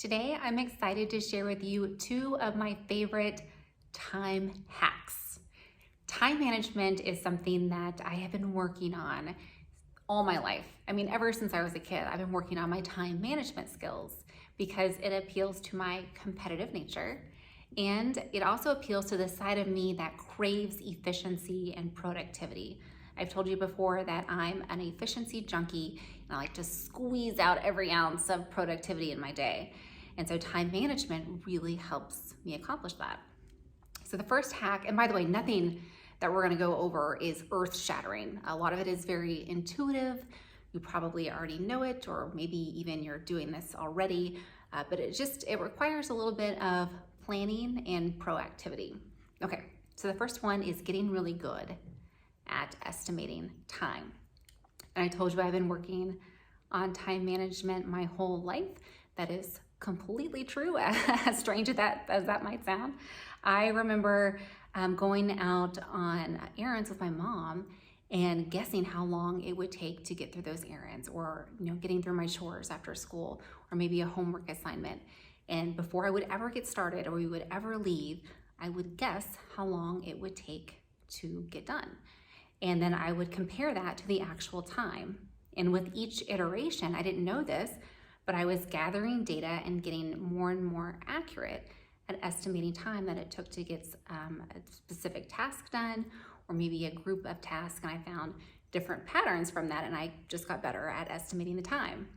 Today, I'm excited to share with you two of my favorite time hacks. Time management is something that I have been working on all my life. Ever since I was a kid, I've been working on my time management skills because it appeals to my competitive nature and it also appeals to the side of me that craves efficiency and productivity. I've told you before that I'm an efficiency junkie and I like to squeeze out every ounce of productivity in my day. And so time management really helps me accomplish that. So the first hack, and by the way, nothing that we're gonna go over is earth shattering. A lot of it is very intuitive. You probably already know it, or maybe even you're doing this already, but it requires a little bit of planning and proactivity. Okay, so the first one is getting really good at estimating time. And I told you I've been working on time management my whole life. That is completely true, as strange as that might sound. I remember going out on errands with my mom and guessing how long it would take to get through those errands, or getting through my chores after school, or maybe a homework assignment. And before I would ever get started or we would ever leave, I would guess how long it would take to get done. And then I would compare that to the actual time. And with each iteration, I didn't know this, but I was gathering data and getting more and more accurate at estimating time that it took to get a specific task done, or maybe a group of tasks, and I found different patterns from that, and I just got better at estimating the time.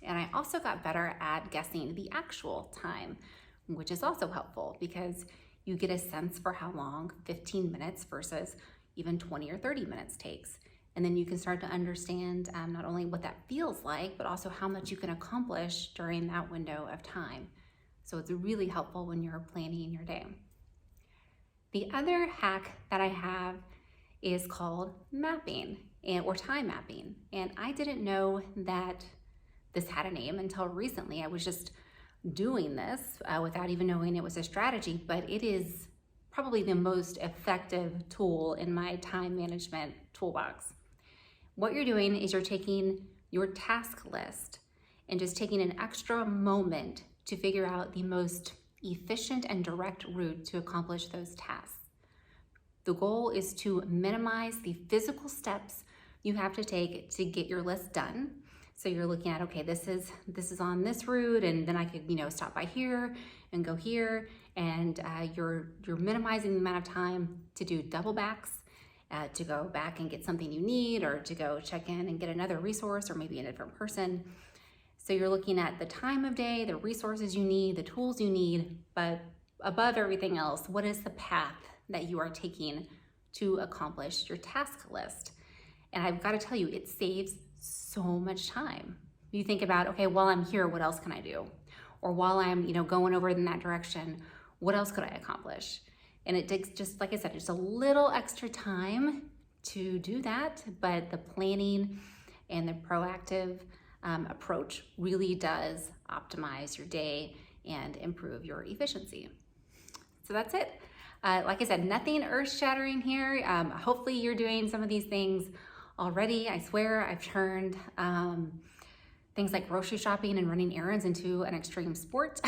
And I also got better at guessing the actual time, which is also helpful because you get a sense for how long 15 minutes versus even 20 or 30 minutes takes. And then you can start to understand not only what that feels like, but also how much you can accomplish during that window of time. So it's really helpful when you're planning your day. The other hack that I have is called mapping or time mapping. And I didn't know that this had a name until recently. I was just doing this without even knowing it was a strategy, but it is probably the most effective tool in my time management toolbox. What you're doing is you're taking your task list and just taking an extra moment to figure out the most efficient and direct route to accomplish those tasks. The goal is to minimize the physical steps you have to take to get your list done. So you're looking at, okay, this is on this route, and then I could stop by here and go here, and you're minimizing the amount of time to do double backs, to go back and get something you need, or to go check in and get another resource, or maybe a different person. So you're looking at the time of day, the resources you need, the tools you need, but above everything else, what is the path that you are taking to accomplish your task list? And I've got to tell you, it saves so much time. You think about, okay, while I'm here, what else can I do? Or while I'm going over in that direction, what else could I accomplish? And it takes, just like I said, just a little extra time to do that, but the planning and the proactive approach really does optimize your day and improve your efficiency. So that's it. Like I said, nothing earth-shattering here. Hopefully you're doing some of these things already. I swear I've turned things like grocery shopping and running errands into an extreme sport.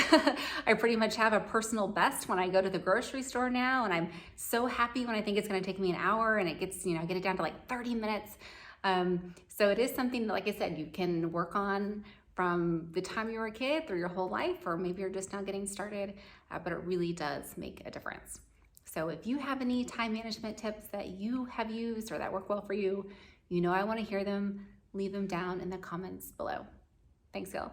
I pretty much have a personal best when I go to the grocery store now, and I'm so happy when I think it's gonna take me an hour and it gets, I get it down to like 30 minutes. So it is something that, like I said, you can work on from the time you were a kid through your whole life, or maybe you're just now getting started, but it really does make a difference. So if you have any time management tips that you have used or that work well for you, I want to hear them. Leave them down in the comments below. Thanks, y'all.